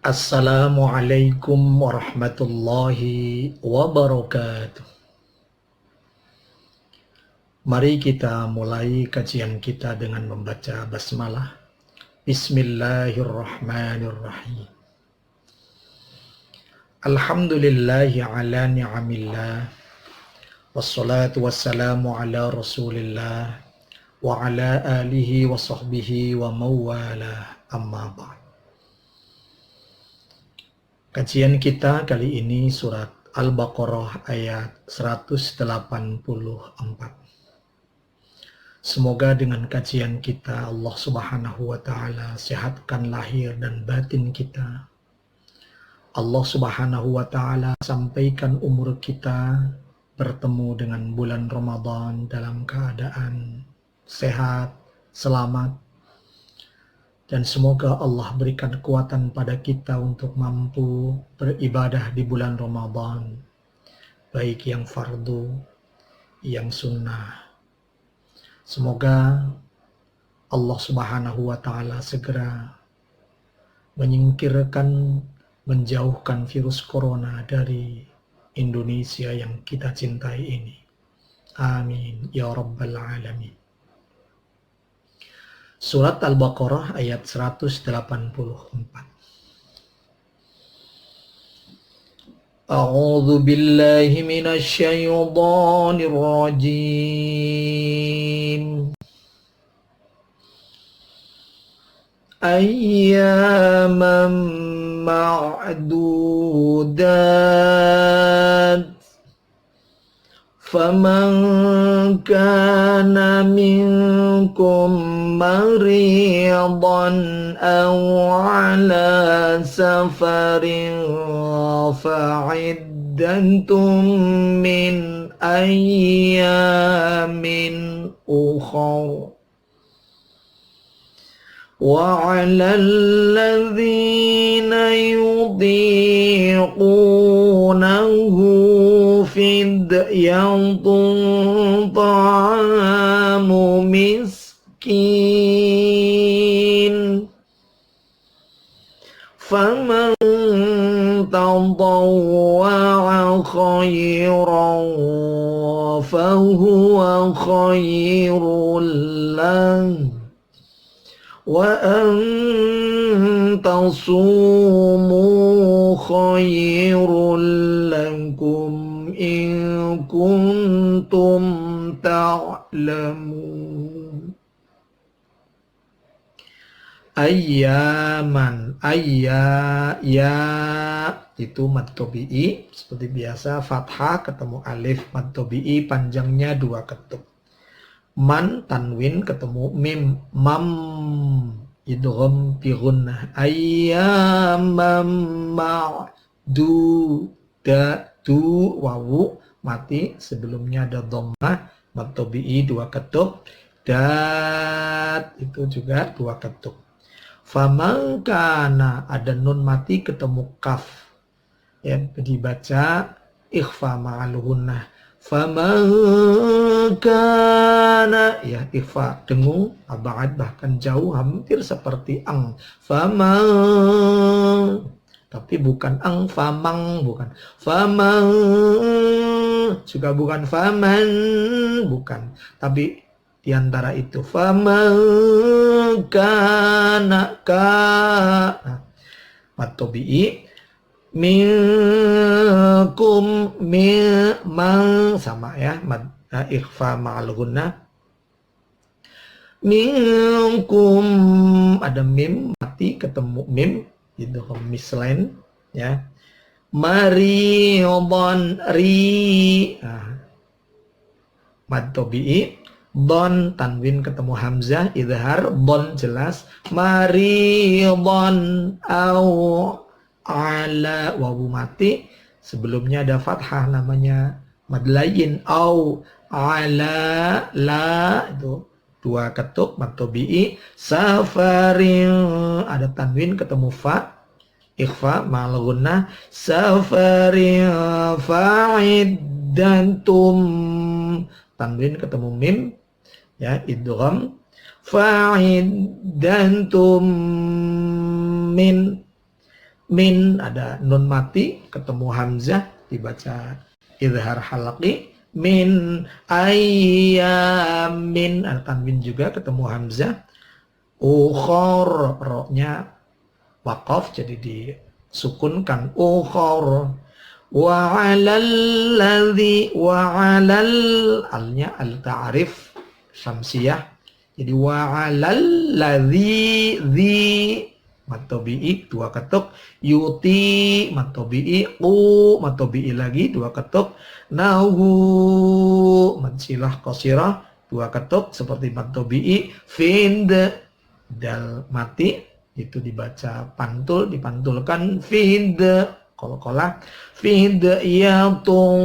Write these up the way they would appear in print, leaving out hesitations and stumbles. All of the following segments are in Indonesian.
Assalamualaikum warahmatullahi wabarakatuh. Mari kita mulai kajian kita dengan membaca basmalah. Bismillahirrahmanirrahim. Alhamdulillahi ala ni'amillah. Wassalatu wassalamu ala rasulillah. Wa ala alihi wa sahbihi wa mawalah, amma ba'd. Kajian kita kali ini surat Al-Baqarah ayat 184. Semoga dengan kajian kita Allah Subhanahu wa taala sehatkan lahir dan batin kita. Allah Subhanahu wa taala sampaikan umur kita bertemu dengan bulan Ramadan dalam keadaan sehat, selamat. Dan semoga Allah berikan kekuatan pada kita untuk mampu beribadah di bulan Ramadan, baik yang fardu, yang sunnah. Semoga Allah Subhanahu wa taala segera menyingkirkan, menjauhkan virus corona dari Indonesia yang kita cintai ini. Amin ya rabbal alamin. Surat Al-Baqarah ayat 184. A'udzu billahi minasy syaithanir rajim. Ayyaman ma'dudat. فَمَنْ كَانَ مِنْكُمْ مَرِيضًا أَوْ عَلَى سَفَرٍ فَعِدَّةٌ مِنْ أَيَّامٍ أُخَرَ وَعَلَى الَّذِينَ يُطِيقُونَهُ فِدْيَةٌ طَعَامُ مِسْكِينٍ فَمَنْ تَطَوَّعَ خَيْرًا فَهُوَ خَيْرٌ لَهُ وَأَنْ تَصُومُوا خَيْرٌ لَكُمْ إِن كُنتُمْ تَعْلَمُونَ. Ayyaman, ya itu mad tabi'i seperti biasa, fathah ketemu alif, mad tabi'i panjangnya 2 ketuk. Man tanwin ketemu mim, mam idgham bi gunnah. Ayyamam ma'dudatu, wawu mati, sebelumnya ada dhammah, mad tabi'i 2 ketuk, dat itu juga 2 ketuk. Faman kana, ada nun mati ketemu kaf, ya dibaca ikhfa ma'al gunnah. Faman kana, ya ikhfa dengung, abad bahkan jauh, hampir seperti ang. Faman, tapi bukan ang, famang bukan. Faman juga bukan, faman bukan, tapi di antara itu. Faman kana ka, mad tabi'i minkum man sama ya, mad ikhfa ma'al gunnah. Minkum ada mim mati ketemu mim itu mislain ya. Maridon ri, mad tabi'i, don tanwin ketemu hamzah idhar, don jelas. Maridon au ala, wawu mati, sebelumnya ada fathah namanya mad layin, au ala la itu 2 ketuk, mad tabi'i. Safarin ada tanwin ketemu fa, ikhfa ma'al gunnah. Safarin fa'iddantum, tanwin ketemu mim ya, idgham. Fa'iddantum min min ada nun mati ketemu hamzah dibaca idhar halaqi, min ayyamin ada tanwin juga ketemu hamzah, ukhor ro-nya waqaf jadi disukunkan ukhor, wa 'alal ladzi wa 'alal alnya al ta'rif syamsiyah jadi wa 'alal ladzi dzi mad tabi'i dua ketuk, yuti mad tabi'i, qu mad tabi'i lagi dua ketuk, nahu mad silah qasirah dua ketuk seperti mad tabi'i, find dal mati itu dibaca pantul dipantulkan, find qala find yatun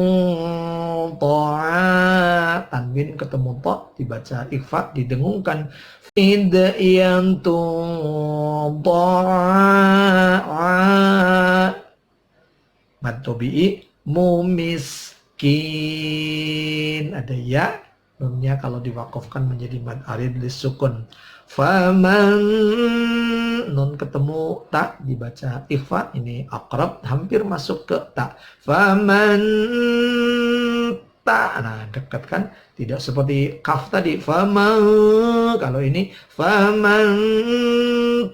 ta'a tanwin ketemu ta dibaca ikhfa didengungkan, find yatun ta'a mad tabi'i mumiskin ada ya nunnya kalau diwakafkan menjadi mad arid lisukun, faman nun ketemu ta dibaca ikhfa ini aqrab hampir masuk ke ta, faman ta nah dekat kan tidak seperti kaf tadi faman, kalau ini faman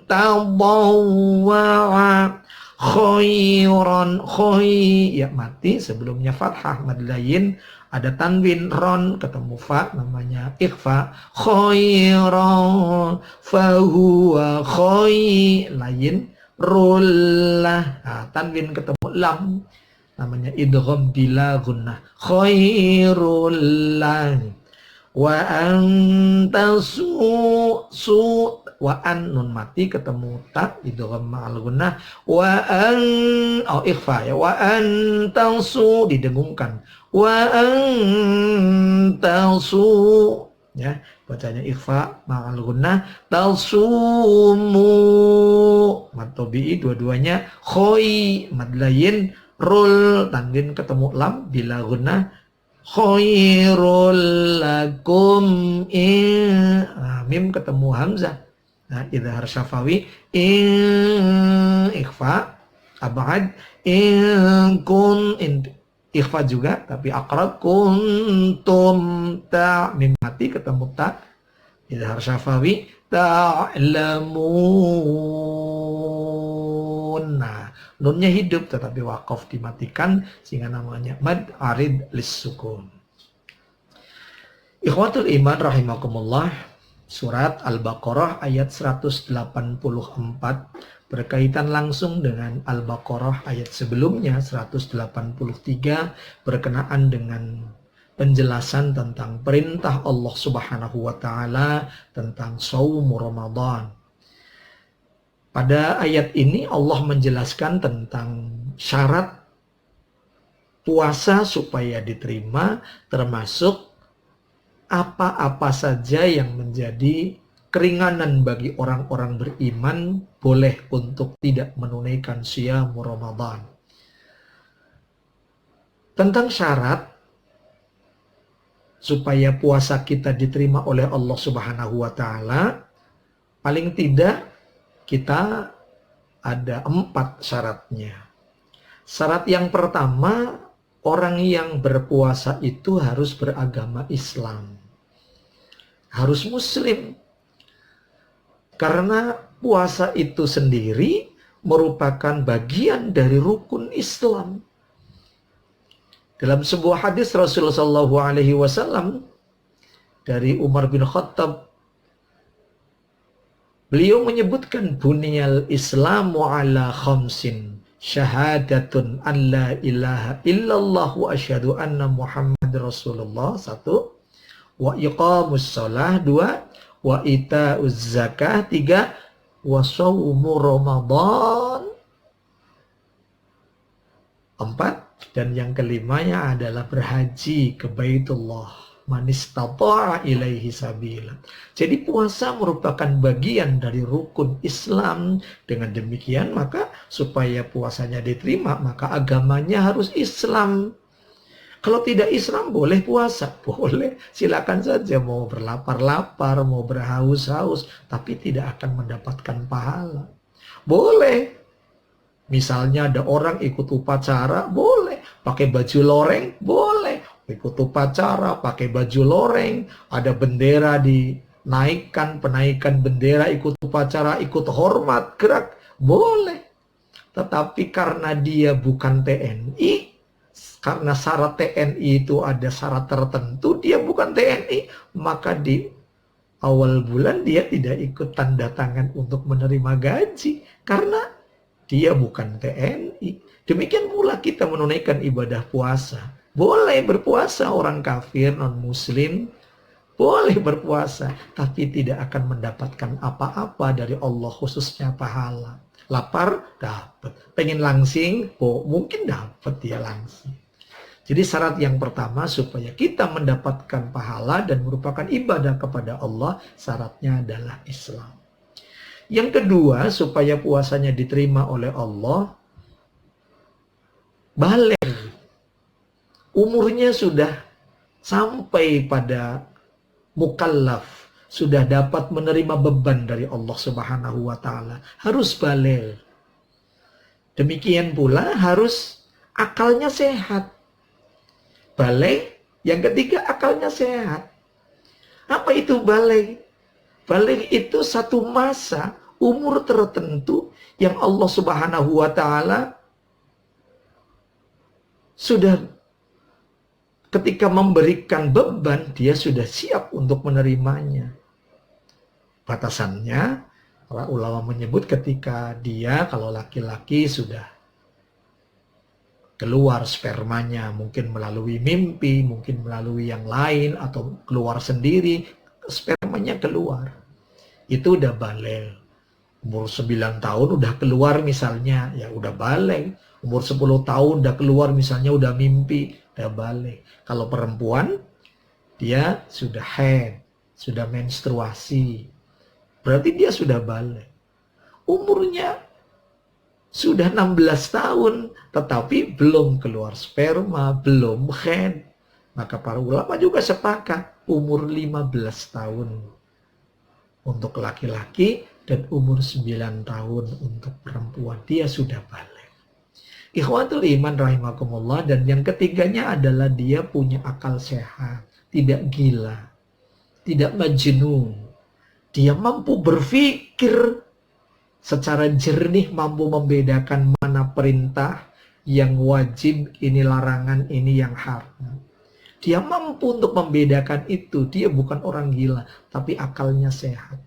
tadawwa khairan khoy ya mati sebelumnya fathah mad layin ada tanwin ron ketemu fa namanya ikhfa, khairan fahuwa khoy layin rullah nah, tanwin ketemu lam namanya idgham bila gunnah, khairullah wa anta su wa an nun mati ketemu ta idgham ma'al gunnah, wa an ikhfa ya, wa an tansu didengungkan, wa an tansu ya bacanya ikhfa ma'al gunnah, talsumu mad tabi'i dua-duanya, khoi mad layin, rul tanwin ketemu lam bila gunnah, khairul lakum mim ketemu hamzah nah idhar syafawi ikhfa abad kun ikhfa juga tapi aqrab kuntum ta mim mati ketemu ta idhar syafawi ta'lamun nah nunnya hidup tetapi waqaf dimatikan sehingga namanya mad arid lis-sukun. Ikhwatul iman rahimakumullah, surat Al-Baqarah ayat 184 berkaitan langsung dengan Al-Baqarah ayat sebelumnya 183 berkenaan dengan penjelasan tentang perintah Allah Subhanahu wa taala tentang shaum Ramadan. Pada ayat ini Allah menjelaskan tentang syarat puasa supaya diterima, termasuk apa-apa saja yang menjadi keringanan bagi orang-orang beriman boleh untuk tidak menunaikan siyam Ramadan. Tentang syarat supaya puasa kita diterima oleh Allah Subhanahu wa taala, paling tidak kita ada 4 syaratnya. Syarat yang pertama, orang yang berpuasa itu harus beragama Islam. Harus Muslim. Karena puasa itu sendiri merupakan bagian dari rukun Islam. Dalam sebuah hadis Rasulullah SAW dari Umar bin Khattab, beliau menyebutkan buniyal Islamu ala khamsin, syahadatun an la ilaha illallah wa asyhadu anna Muhammad Rasulullah 1, wa iqamus shalah 2, wa ita'uz zakah 3, wa shaumu Ramadan 4, dan yang kelimanya adalah berhaji ke Baitullah man istata'a ilaihi sabila. Jadi puasa merupakan bagian dari rukun Islam. Dengan demikian maka supaya puasanya diterima maka agamanya harus Islam. Kalau tidak Islam boleh puasa, boleh, silakan saja mau berlapar-lapar, mau berhaus-haus, tapi tidak akan mendapatkan pahala. Boleh. Misalnya ada orang ikut upacara, boleh. Pakai baju loreng, boleh. Ikut upacara, pakai baju loreng. Ada bendera dinaikkan, penaikan bendera, ikut upacara, ikut hormat, gerak, boleh. Tetapi karena dia bukan TNI, karena syarat TNI itu ada syarat tertentu, dia bukan TNI, maka di awal bulan dia tidak ikut tanda tangan untuk menerima gaji. Karena dia bukan TNI. Demikian pula kita menunaikan ibadah puasa. Boleh berpuasa orang kafir, non-muslim. Boleh berpuasa. Tapi tidak akan mendapatkan apa-apa dari Allah, khususnya pahala. Lapar? Dapat. Pengen langsing? Oh, mungkin dapat dia langsing. Jadi syarat yang pertama supaya kita mendapatkan pahala dan merupakan ibadah kepada Allah, syaratnya adalah Islam. Yang kedua, supaya puasanya diterima oleh Allah, balik. Umurnya sudah sampai pada mukallaf, sudah dapat menerima beban dari Allah Subhanahu wa Ta'ala. Harus balik. Demikian pula harus akalnya sehat. Balik. Yang ketiga, akalnya sehat. Apa itu balik? Balik itu satu masa, umur tertentu yang Allah Subhanahu wa Ta'ala sudah ketika memberikan beban, dia sudah siap untuk menerimanya. Batasannya, para ulama menyebut ketika dia, kalau laki-laki sudah keluar spermanya, mungkin melalui mimpi, mungkin melalui yang lain, atau keluar sendiri, spermanya keluar. Itu udah balik. Umur 9 tahun udah keluar misalnya, ya udah balik. Umur 10 tahun udah keluar misalnya, udah mimpi, udah balik. Kalau perempuan, dia sudah haid, sudah menstruasi. Berarti dia sudah balik. Umurnya sudah 16 tahun, tetapi belum keluar sperma, belum haid. Maka para ulama juga sepakat umur 15 tahun untuk laki-laki dan umur 9 tahun untuk perempuan. Dia sudah balik. Ikhwatul iman rahimakumullah. Dan yang ketiganya adalah dia punya akal sehat. Tidak gila. Tidak majnun. Dia mampu berpikir secara jernih, mampu membedakan mana perintah yang wajib, ini larangan, ini yang haram. Dia mampu untuk membedakan itu. Dia bukan orang gila, tapi akalnya sehat.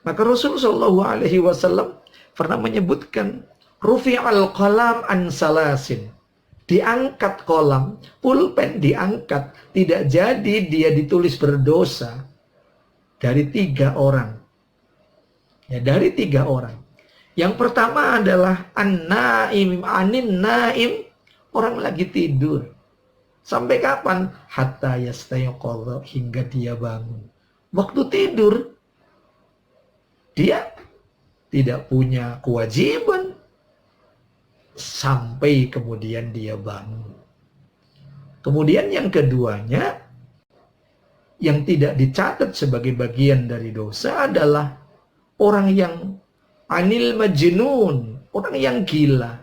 Maka Rasulullah SAW pernah menyebutkan, rufi'al qalam an salasin. Diangkat kolam, pulpen diangkat. Tidak jadi dia ditulis berdosa. Dari 3 orang. Ya, dari 3 orang. Yang pertama adalah an-naim, anin naim. Orang lagi tidur. Sampai kapan? Hatta yastayqadha, hingga dia bangun. Waktu tidur, dia tidak punya kewajiban sampai kemudian dia bangun. Kemudian yang keduanya, yang tidak dicatat sebagai bagian dari dosa adalah orang yang anil majnun, orang yang gila.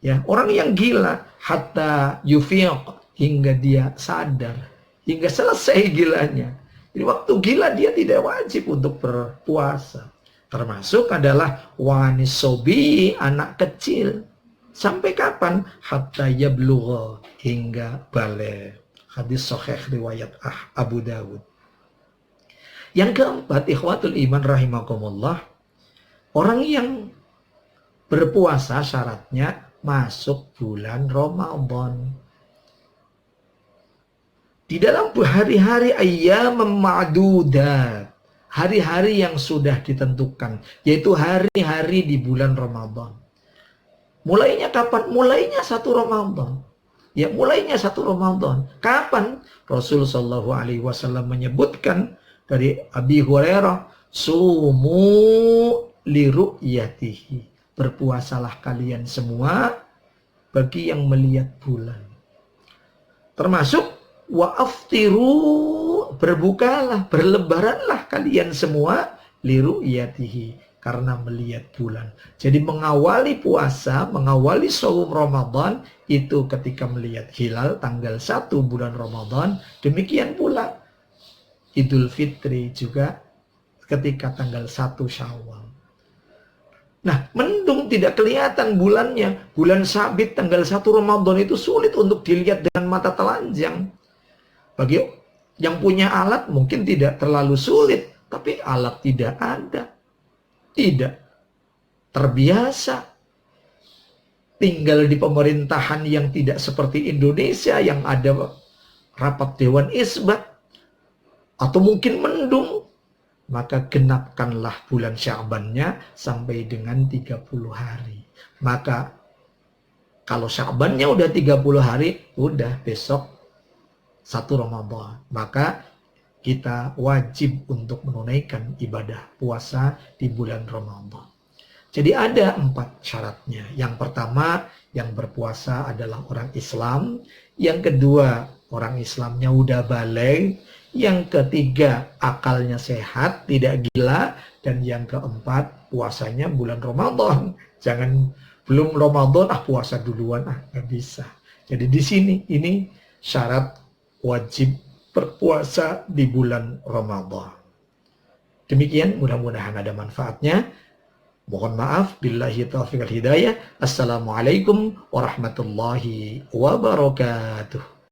Ya, orang yang gila hatta yufiq, hingga dia sadar, hingga selesai gilanya. Jadi waktu gila dia tidak wajib untuk berpuasa. Termasuk adalah wanisobi, anak kecil. Sampai kapan? Hatta yablugha, hingga balik. Hadis sahih riwayat Abu Dawud. Yang keempat, ikhwatul iman rahimakumullah, orang yang berpuasa syaratnya masuk bulan Ramadan. Di dalam hari-hari ayyam ma'dudat, hari-hari yang sudah ditentukan, yaitu hari-hari di bulan Ramadan. Mulainya kapan? Mulainya 1 Ramadan. Ya, mulainya 1 Ramadan. Kapan? Rasul sallallahu alaihi wasallam menyebutkan dari Abi Hurairah, sumu liru'yatihi. Berpuasalah kalian semua bagi yang melihat bulan. Termasuk wa aftiru, berbukalah, berlebaranlah kalian semua liru'yatihi, karena melihat bulan. Jadi mengawali puasa, mengawali shaum Ramadan itu ketika melihat hilal tanggal 1 bulan Ramadan. Demikian pula Idul Fitri juga ketika tanggal 1 Syawal. Nah, mendung tidak kelihatan bulannya. Bulan sabit tanggal 1 Ramadan itu sulit untuk dilihat dengan mata telanjang. Bagi yang punya alat mungkin tidak terlalu sulit, tapi alat tidak ada. Tidak terbiasa. Tinggal di pemerintahan yang tidak seperti Indonesia yang ada rapat Dewan Isbat. Atau mungkin mendung. Maka genapkanlah bulan Sya'bannya sampai dengan 30 hari. Maka kalau Sya'bannya udah 30 hari, udah besok 1 Ramadan. Maka kita wajib untuk menunaikan ibadah puasa di bulan Ramadan. Jadi ada 4 syaratnya. Yang pertama, yang berpuasa adalah orang Islam. Yang kedua, orang Islamnya udah balik. Yang ketiga, akalnya sehat, tidak gila. Dan yang keempat, puasanya bulan Ramadan. Jangan belum Ramadan, puasa duluan, nggak bisa. Jadi di sini, ini syarat wajib berpuasa di bulan Ramadan. Demikian, mudah-mudahan ada manfaatnya. Mohon maaf, billahi taufiq wal hidayah. Assalamualaikum warahmatullahi wabarakatuh.